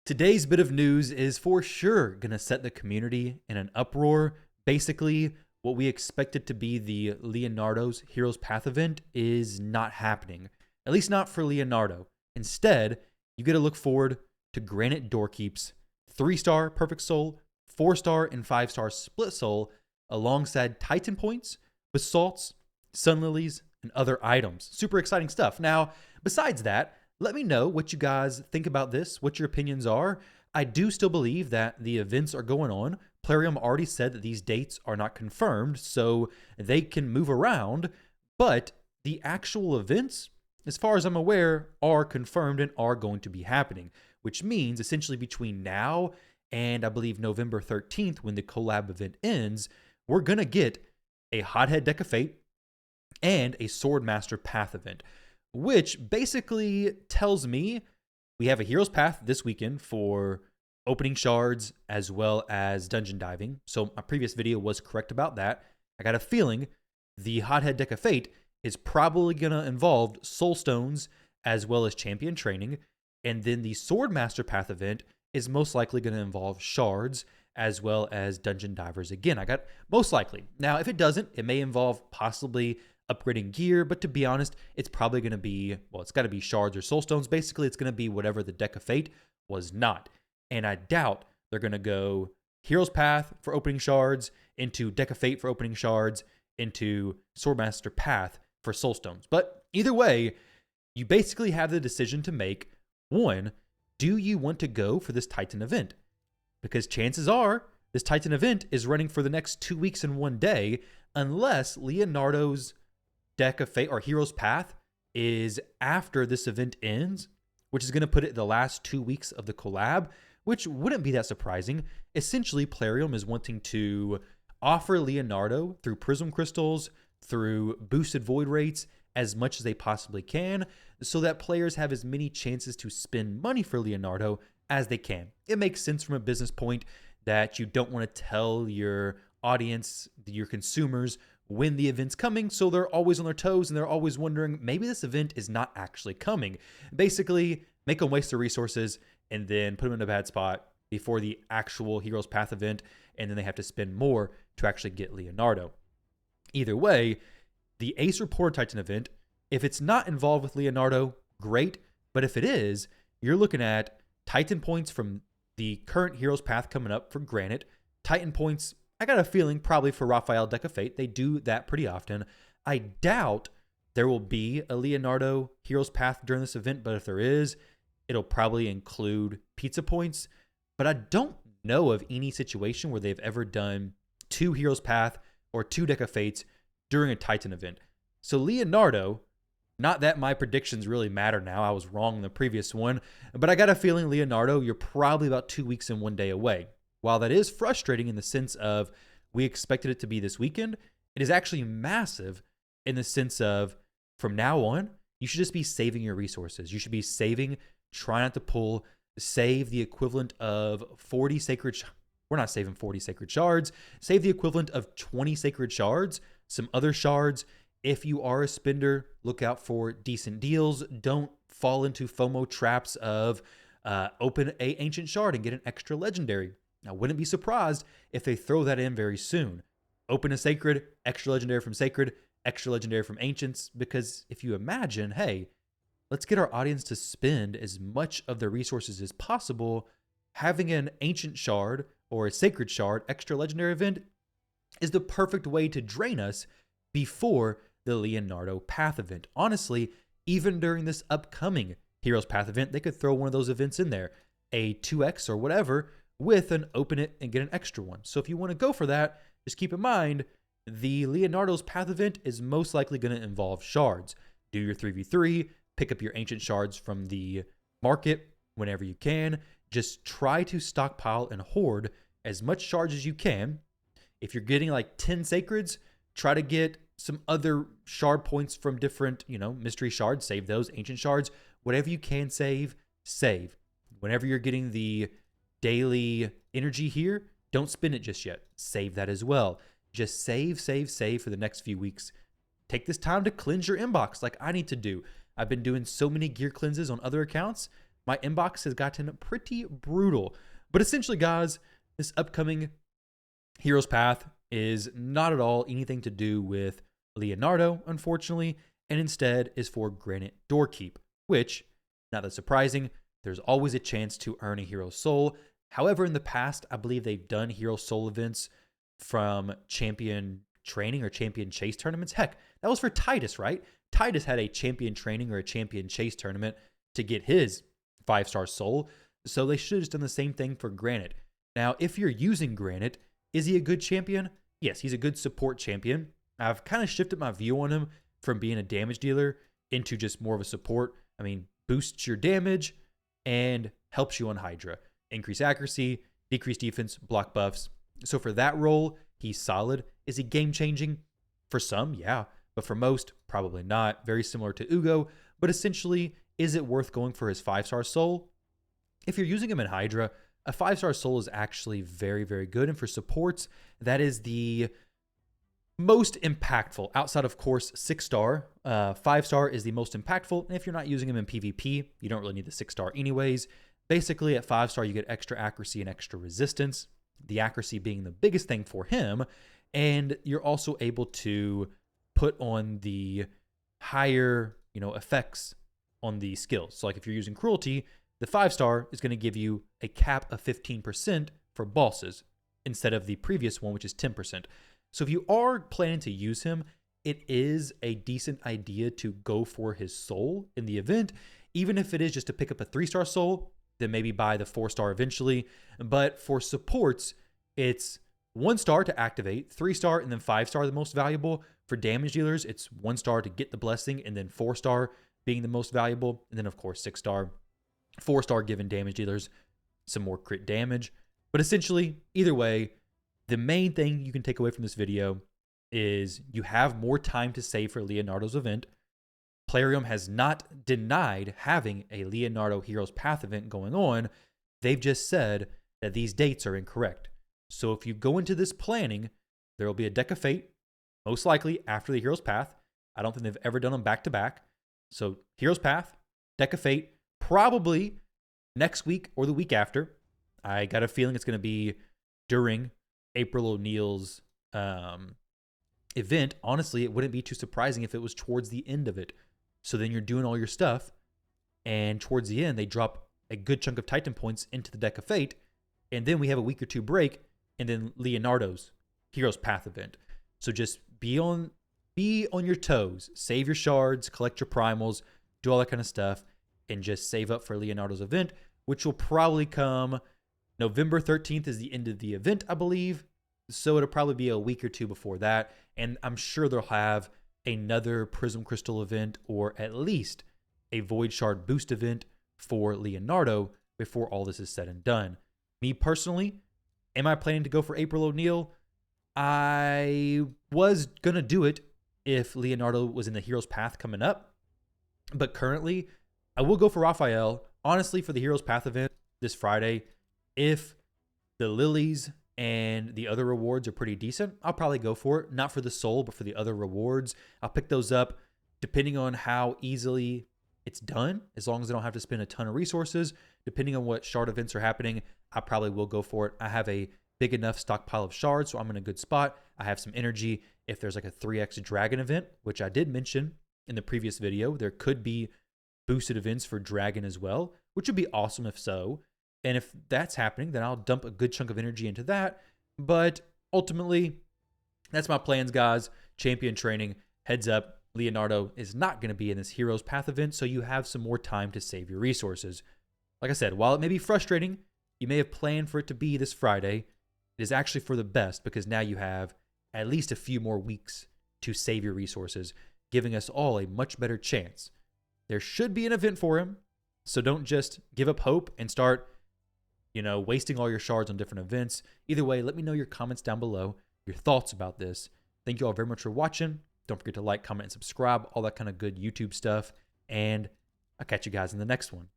Today's bit of news is for sure going to set the community in an uproar. Basically, what we expected to be the Leonardo's Heroes Path event is not happening, at least not for Leonardo. Instead, you get to look forward to Granyt Doorkeep's 3-star Perfect Soul, 4-star and 5-star Split Soul, alongside Titan Points, Basalts, Sun Lilies, and other items. Super exciting stuff. Now, besides that, let me know what you guys think about this, what your opinions are. I do still believe that the events are going on. Plarium already said that these dates are not confirmed, so they can move around, but the actual events, as far as I'm aware, are confirmed and are going to be happening, which means essentially between now and I believe November 13th, when the collab event ends, we're going to get a Hothead Deck of Fate and a Swordmaster Path event, which basically tells me we have a Heroes Path this weekend for opening shards as well as dungeon diving. So my previous video was correct about that. I got a feeling the Hothead Deck of Fate is probably going to involve Soul Stones as well as Champion Training. And then the Swordmaster Path event is most likely going to involve shards as well as dungeon divers. Again, I got most likely. Now, if it doesn't, it may involve possibly upgrading gear, but to be honest, it's probably going to be, well, it's got to be shards or soul stones. Basically, it's going to be whatever the Deck of Fate was not. And I doubt they're going to go Heroes Path for opening shards, into Deck of Fate for opening shards, into Swordmaster Path for soul stones. But either way, you basically have the decision to make. One, do you want to go for this Titan event? Because chances are this Titan event is running for the next 2 weeks and 1 day, unless Leonardo's Deck of Fate or Heroes Path is after this event ends, which is going to put it the last 2 weeks of the collab, which wouldn't be that surprising. Essentially, Plarium is wanting to offer Leonardo through Prism Crystals, through boosted void rates, as much as they possibly can, so that players have as many chances to spend money for Leonardo as they can. It makes sense from a business point that you don't want to tell your audience, your consumers, when the event's coming, so they're always on their toes and they're always wondering, maybe this event is not actually coming. Basically, make them waste their resources and then put them in a bad spot before the actual Heroes Path event, and then they have to spend more to actually get Leonardo. Either way, the Ace Reporter Titan event, if it's not involved with Leonardo, great, but if it is, you're looking at Titan points from the current Heroes Path coming up for Granyt, Titan points, I got a feeling probably for Raphael Deck of Fate. They do that pretty often. I doubt there will be a Leonardo Heroes Path during this event, but if there is, it'll probably include pizza points. But I don't know of any situation where they've ever done 2 Heroes Path or 2 Deck of Fates during a Titan event. So Leonardo, not that my predictions really matter now. I was wrong in the previous one, but I got a feeling Leonardo, you're probably about 2 weeks and 1 day away. While that is frustrating in the sense of we expected it to be this weekend, it is actually massive in the sense of from now on, you should just be saving your resources. You should be saving, try not to pull, save the equivalent of 40 sacred, we're not saving 40 sacred shards, save the equivalent of 20 sacred shards, some other shards. If you are a spender, look out for decent deals. Don't fall into FOMO traps of open a ancient shard and get an extra legendary. I wouldn't be surprised if they throw that in very soon. Open a sacred, extra legendary from sacred, extra legendary from ancients, because if you imagine, hey, let's get our audience to spend as much of their resources as possible, having an ancient shard or a sacred shard extra legendary event is the perfect way to drain us before the Leonardo Path event. Honestly, even during this upcoming Heroes Path event, they could throw one of those events in there, a 2x or whatever, with an open it and get an extra one. So if you want to go for that, just keep in mind, the Leonardo's Path event is most likely going to involve shards. Do your 3v3, pick up your ancient shards from the market whenever you can. Just try to stockpile and hoard as much shards as you can. If you're getting like 10 sacreds, try to get some other shard points from different, mystery shards. Save those, ancient shards. Whatever you can save, save. Whenever you're getting the daily energy here, don't spend it just yet. Save that as well. Just save for the next few weeks. Take this time to cleanse your inbox like I need to do. I've been doing so many gear cleanses on other accounts. my inbox has gotten pretty brutal. But essentially, guys, this upcoming Heroes Path is not at all anything to do with Leonardo, unfortunately, and instead is for Granyt Doorkeep, which, not that surprising, there's always a chance to earn a Hero Soul. However, in the past, I believe they've done Hero Soul events from Champion Training or Champion Chase tournaments. Heck, that was for Titus, right? Titus had a Champion Training or a Champion Chase tournament to get his 5-star soul, so they should have just done the same thing for Granyt. Now, if you're using Granyt, is he a good champion? Yes, he's a good support champion. I've kind of shifted my view on him from being a damage dealer into just more of a support. I mean, boosts your damage and helps you on Hydra. Increase accuracy, decrease defense, block buffs. So for that role, he's solid. Is he game-changing? For some, yeah. But for most, probably not. Very similar to Ugo. But essentially, is it worth going for his 5-star soul? If you're using him in Hydra, a 5-star soul is actually very, very good. And for supports, that is the most impactful. Outside, of course, 6-star. 5-star is the most impactful. And if you're not using him in PvP, you don't really need the 6-star anyways. Basically, at 5-star, you get extra accuracy and extra resistance. The accuracy being the biggest thing for him. And you're also able to put on the higher, effects on the skills. So like if you're using cruelty, the 5-star is going to give you a cap of 15% for bosses instead of the previous one, which is 10%. So if you are planning to use him, it is a decent idea to go for his soul in the event, even if it is just to pick up a 3-star soul, then maybe buy the 4-star eventually. But for supports, it's 1-star to activate, 3-star, and then 5-star the most valuable. For damage dealers, it's 1-star to get the blessing, and then 4-star being the most valuable. And then, of course, 6-star. 4-star giving damage dealers some more crit damage. But essentially, either way, the main thing you can take away from this video is you have more time to save for Leonardo's event. Plarium has not denied having a Leonardo Heroes Path event going on. They've just said that these dates are incorrect. So if you go into this planning, there will be a Deck of Fate, most likely after the Heroes Path. I don't think they've ever done them back-to-back. So Heroes Path, Deck of Fate, probably next week or the week after. I got a feeling it's going to be during April O'Neil's event. Honestly, it wouldn't be too surprising if it was towards the end of it. So then you're doing all your stuff, and towards the end, they drop a good chunk of Titan points into the Deck of Fate, and then we have a week or two break, and then Leonardo's Heroes Path event. So just be on your toes. Save your shards, collect your primals, do all that kind of stuff, and just save up for Leonardo's event, which will probably come November 13th is the end of the event, I believe. So it'll probably be a week or two before that, and I'm sure they'll have another Prism Crystal event or at least a Void Shard boost event for Leonardo before all this is said and done. Me personally, am I planning to go for April O'Neil? I was going to do it if Leonardo was in the Heroes Path coming up, but currently I will go for Raphael. Honestly, for the Heroes Path event this Friday, if the lilies and the other rewards are pretty decent, I'll probably go for it. Not for the soul, but for the other rewards. I'll pick those up depending on how easily it's done, as long as I don't have to spend a ton of resources. Depending on what shard events are happening, I probably will go for it. I have a big enough stockpile of shards, so I'm in a good spot. I have some energy. If there's like a 3x dragon event, which I did mention in the previous video, there could be boosted events for dragon as well, which would be awesome if so. And if that's happening, then I'll dump a good chunk of energy into that. But ultimately, that's my plans, guys. Champion training, heads up, Leonardo is not going to be in this Heroes Path event, so you have some more time to save your resources. Like I said, while it may be frustrating, you may have planned for it to be this Friday, it is actually for the best because now you have at least a few more weeks to save your resources, giving us all a much better chance. There should be an event for him, so don't just give up hope and start wasting all your shards on different events. Either way, let me know your comments down below, your thoughts about this. Thank you all very much for watching. Don't forget to like, comment, and subscribe, all that kind of good YouTube stuff. And I'll catch you guys in the next one.